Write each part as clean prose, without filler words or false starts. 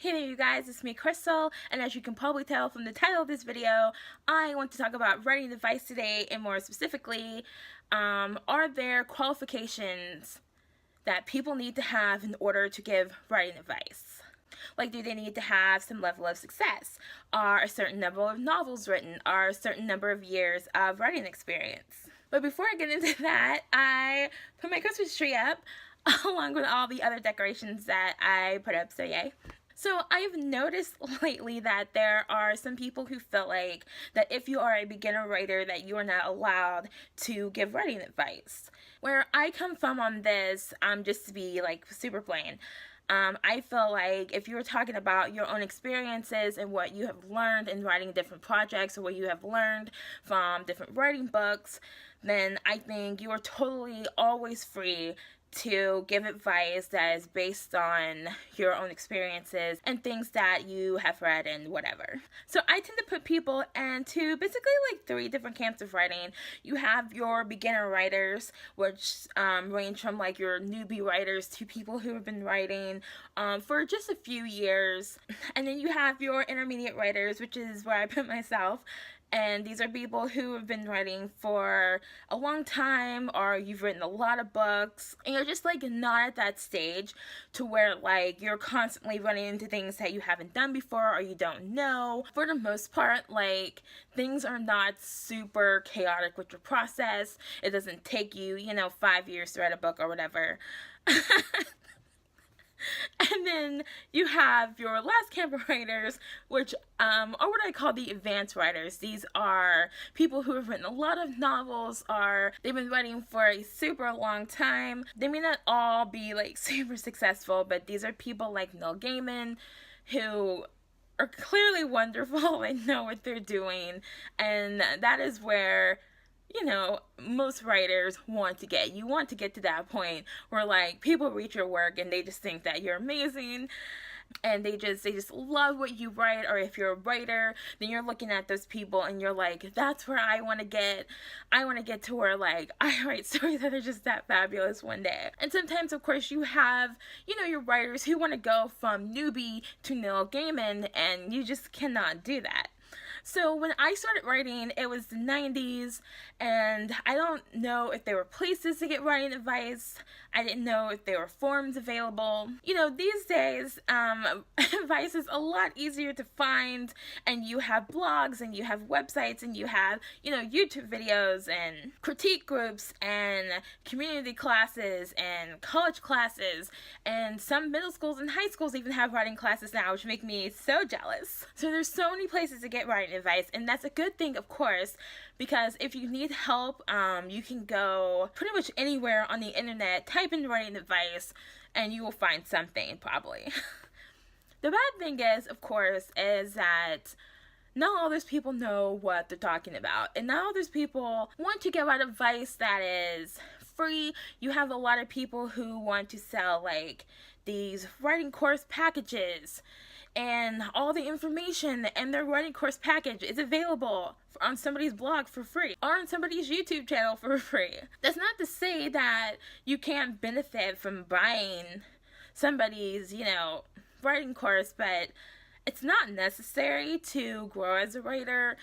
Hey there you guys, it's me Crystal, and as you can probably tell from the title of this video, I want to talk about writing advice today, and more specifically, are there qualifications that people need to have in order to give writing advice? Like, do they need to have some level of success? Are a certain number of novels written? Are a certain number of years of writing experience? But before I get into that, I put my Christmas tree up along with all the other decorations that I put up, so yay. So I've noticed lately that there are some people who feel like that if you are a beginner writer that you are not allowed to give writing advice. Where I come from on this, just to be like super plain, I feel like if you were talking about your own experiences and what you have learned in writing different projects or what you have learned from different writing books, then I think you are totally always free to give advice that is based on your own experiences and things that you have read and whatever. So I tend to put people into basically like 3 different camps of writing. You have your beginner writers, which range from like your newbie writers to people who have been writing for just a few years. And then you have your intermediate writers, which is where I put myself. And these are people who have been writing for a long time, or you've written a lot of books, and you're just like not at that stage to where like you're constantly running into things that you haven't done before or you don't know. For the most part, like things are not super chaotic with your process. It doesn't take you, 5 years to write a book or whatever. And then you have your last camp of writers, which are what I call the advanced writers. These are people who have written a lot of novels, or they've been writing for a super long time. They may not all be like super successful, but these are people like Neil Gaiman who are clearly wonderful and know what they're doing, and that is where most writers want to get. You want to get to that point where like people read your work and they just think that you're amazing and they just love what you write. Or if you're a writer, then you're looking at those people and you're like, that's where I want to get. I want to get to where like I write stories that are just that fabulous one day. And sometimes of course you have your writers who want to go from newbie to Neil Gaiman, and you just cannot do that. So when I started writing, it was the 90s, and I don't know if there were places to get writing advice. I didn't know if there were forums available. These days, advice is a lot easier to find, and you have blogs, and you have websites, and you have, YouTube videos, and critique groups, and community classes, and college classes, and some middle schools and high schools even have writing classes now, which make me so jealous. So there's so many places to get writing advice, and that's a good thing, of course, because if you need help, you can go pretty much anywhere on the internet, type in writing advice, and you will find something, probably. The bad thing is, of course, is that not all those people know what they're talking about, and not all those people want to give out advice that is free. You have a lot of people who want to sell like these writing course packages, and all the information and their writing course package is available on somebody's blog for free or on somebody's YouTube channel for free. That's not to say that you can't benefit from buying somebody's, writing course, but it's not necessary to grow as a writer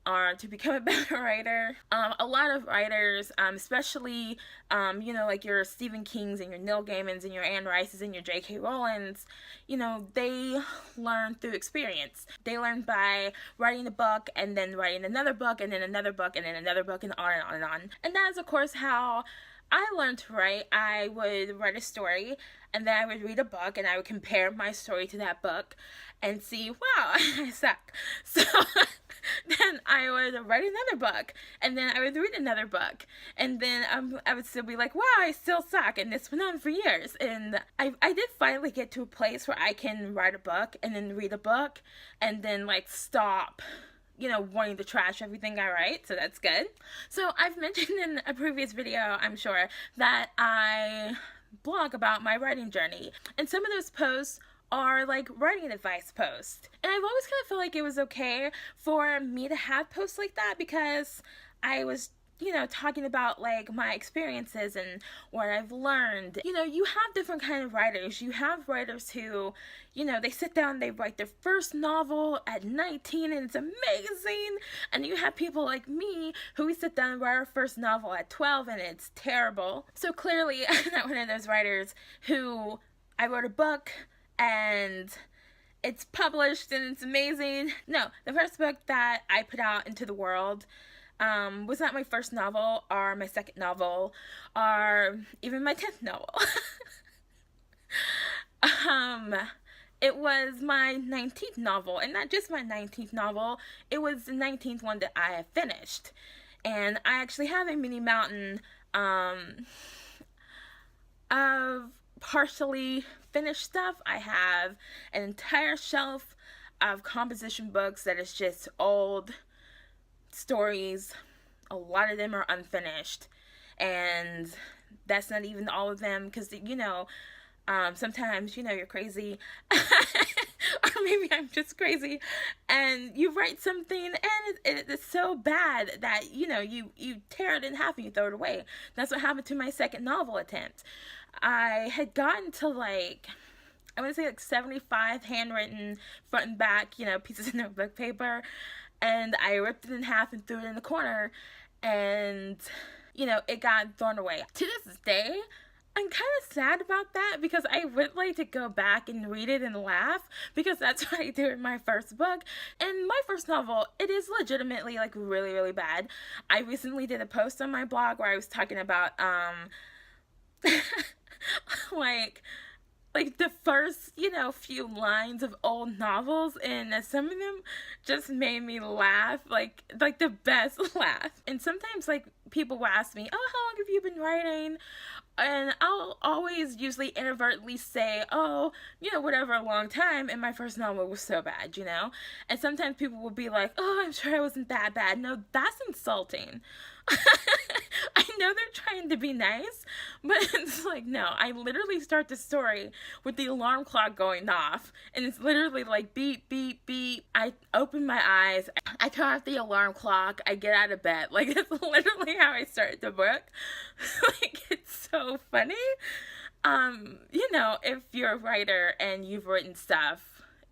or to become a better writer. A lot of writers, especially, like your Stephen Kings and your Neil Gaimans and your Anne Rices and your J.K. Rowlands, they learn through experience. They learn by writing a book and then writing another book and then another book and then another book and on and on and on. And that is, of course, how I learned to write. I would write a story, and then I would read a book, and I would compare my story to that book and see, wow, I suck. So then I would write another book, and then I would read another book, and then I would still be like, wow, I still suck, and this went on for years. And I did finally get to a place where I can write a book and then read a book and then like stop wanting to trash everything I write, so that's good. So I've mentioned in a previous video, I'm sure, that I blog about my writing journey, and some of those posts are like writing advice posts. And I've always kind of felt like it was okay for me to have posts like that because I was talking about like my experiences and what I've learned. You have different kind of writers. You have writers who, they sit down, they write their first novel at 19 and it's amazing. And you have people like me who we sit down and write our first novel at 12 and it's terrible. So clearly I'm not one of those writers who I wrote a book and it's published and it's amazing. No, the first book that I put out into the world was not my first novel or my second novel or even my 10th novel. It was my 19th novel, and not just my 19th novel, it was the 19th one that I have finished. And I actually have a mini mountain of partially finished stuff. I have an entire shelf of composition books that is just old stories. A lot of them are unfinished, and that's not even all of them, because sometimes you're crazy or maybe I'm just crazy, and you write something and it's so bad that you tear it in half and you throw it away. That's what happened to my second novel attempt. I had gotten to I want to say 75 handwritten front and back pieces of notebook paper, and I ripped it in half and threw it in the corner, and it got thrown away. To this day, I'm kind of sad about that, because I would like to go back and read it and laugh, because that's what I do in my first book. And my first novel, it is legitimately really, really bad. I recently did a post on my blog where I was talking about like the first few lines of old novels, and some of them just made me laugh, like the best laugh. And sometimes people will ask me, oh, how long have you been writing? And I'll always usually inadvertently say, oh, whatever, a long time. And my first novel was so bad, And sometimes people will be like, oh, I'm sure I wasn't that bad. No, that's insulting. I know they're trying to be nice, but it's no, I literally start the story with the alarm clock going off, and it's literally beep, beep, beep. I open my eyes, I turn off the alarm clock, I get out of bed. That's literally how I start the book. It's so funny. If you're a writer and you've written stuff,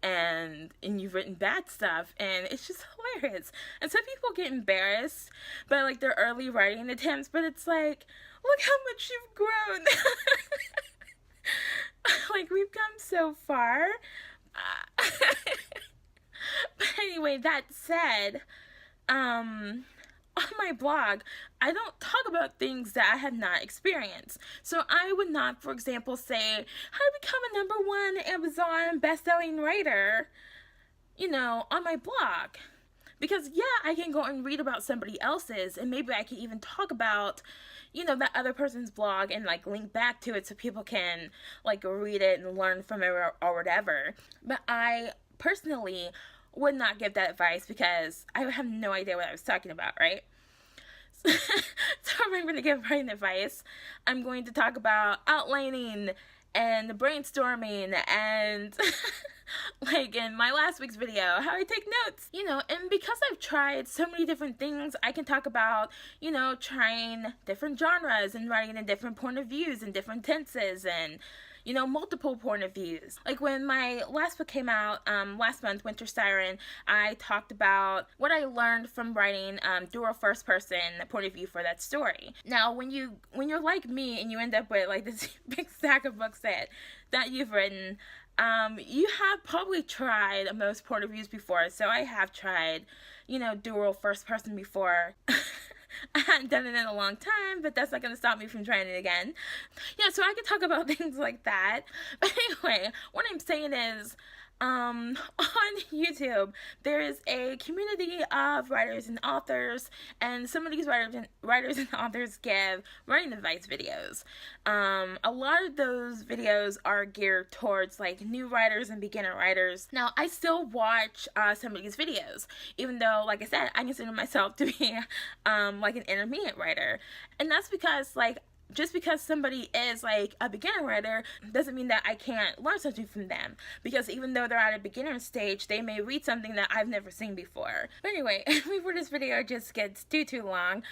and you've written bad stuff, and it's just hilarious. And some people get embarrassed by their early writing attempts, but it's look how much you've grown. We've come so far. But anyway, that said, on my blog, I don't talk about things that I have not experienced. So I would not, for example, say how to become a #1 Amazon best-selling writer, on my blog. Because yeah, I can go and read about somebody else's, and maybe I can even talk about, that other person's blog and link back to it so people can read it and learn from it or whatever. But I personally would not give that advice, because I have no idea what I was talking about, right? So if I'm going to give writing advice, I'm going to talk about outlining and brainstorming and in my last week's video, how I take notes, and because I've tried so many different things, I can talk about, trying different genres and writing in different point of views and different tenses and, multiple point of views. When my last book came out last month, Winter Siren, I talked about what I learned from writing dual first person point of view for that story. Now, when you're like me and you end up with this big stack of books that you've written, you have probably tried most point of views before. So I have tried, dual first person before. I hadn't done it in a long time, but that's not going to stop me from trying it again. So I can talk about things like that. But anyway, what I'm saying is, on YouTube, there is a community of writers and authors, and some of these writers and authors give writing advice videos. A lot of those videos are geared towards new writers and beginner writers. Now, I still watch some of these videos, even though, like I said, I consider myself to be an intermediate writer, and that's because just because somebody is a beginner writer doesn't mean that I can't learn something from them, because even though they're at a beginner stage, they may read something that I've never seen before. But anyway, before this video just gets too long,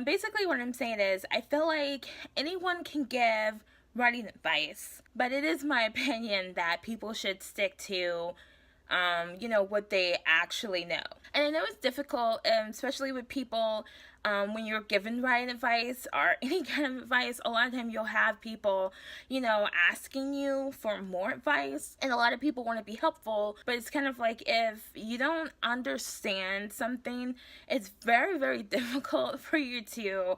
Basically what I'm saying is I feel like anyone can give writing advice, but it is my opinion that people should stick to what they actually know. And I know it's difficult, especially with people, when you're given writing advice or any kind of advice. A lot of time you'll have people, asking you for more advice, and a lot of people want to be helpful, but it's kind of like if you don't understand something, it's very, very difficult for you to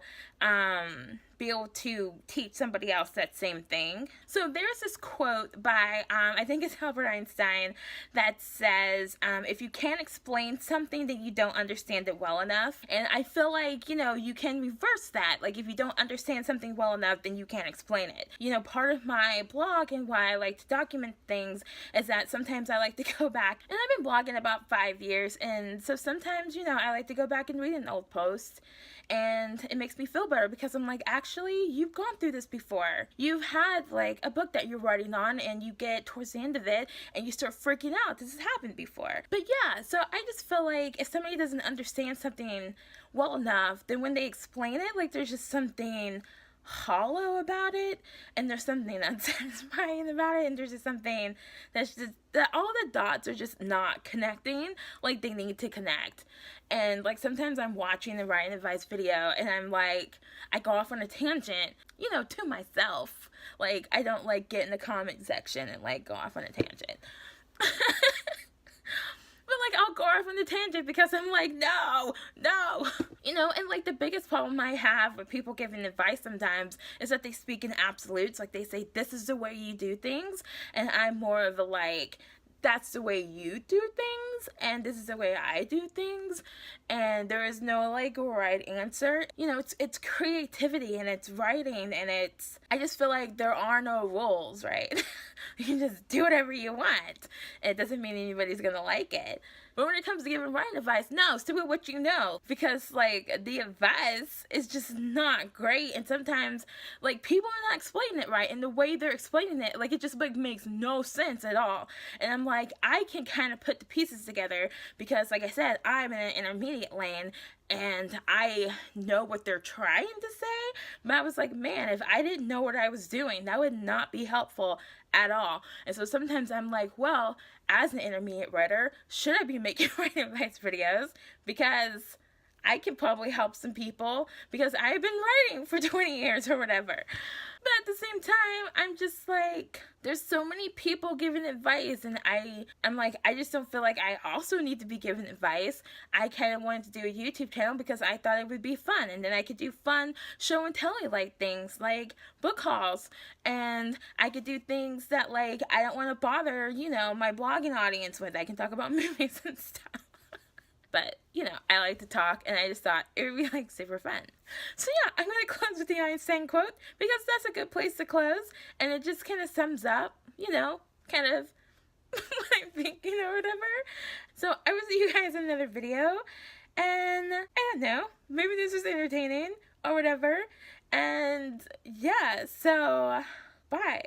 be able to teach somebody else that same thing. So there's this quote by, I think it's Albert Einstein, that says, if you can't explain something, then you don't understand it well enough. And I feel like, you can reverse that. Like, if you don't understand something well enough, then you can't explain it. Part of my blog and why I like to document things is that sometimes I like to go back, and I've been blogging about 5 years, and so sometimes, I like to go back and read an old post, and it makes me feel better because I'm like, actually, you've gone through this before. You've had like a book that you're writing on, and you get towards the end of it and you start freaking out. This has happened before. But yeah, so I just feel like if somebody doesn't understand something well enough, then when they explain it, like there's just something hollow about it, and there's something unsatisfying about it, and there's just something that's just that all the dots are just not connecting like they need to connect. And like sometimes I'm watching the writing advice video and I'm like, I go off on a tangent, to myself. Like, I don't like get in the comment section and like go off on a tangent. But like I'll go off on the tangent because I'm like, no. And like the biggest problem I have with people giving advice sometimes is that they speak in absolutes. Like they say, this is the way you do things, and I'm more of a like, that's the way you do things, and this is the way I do things, and there is no like right answer. It's creativity, and it's writing, and I just feel like there are no rules, right? You can just do whatever you want. It doesn't mean anybody's gonna like it. But when it comes to giving writing advice, no, stick with what you know, because like the advice is just not great, and sometimes like people are not explaining it right, and the way they're explaining it, like it just like makes no sense at all. And I'm like, I can kind of put the pieces together because, like I said, I'm in an intermediate lane, and I know what they're trying to say, but I was like, man, if I didn't know what I was doing, that would not be helpful at all. And so sometimes I'm like, well, as an intermediate writer, should I be making writing advice videos? Because I could probably help some people because I've been writing for 20 years or whatever. But at the same time, I'm just like, there's so many people giving advice, and I'm like, I just don't feel like I also need to be given advice. I kind of wanted to do a YouTube channel because I thought it would be fun, and then I could do fun show and telling like things like book hauls, and I could do things that like I don't want to bother, my blogging audience with. I can talk about movies and stuff. But, I like to talk, and I just thought it would be, like, super fun. So, yeah, I'm going to close with the Einstein quote, because that's a good place to close, and it just kind of sums up, kind of what I'm thinking or whatever. So, I will see you guys in another video, and I don't know, maybe this was entertaining or whatever, and, yeah, so, bye.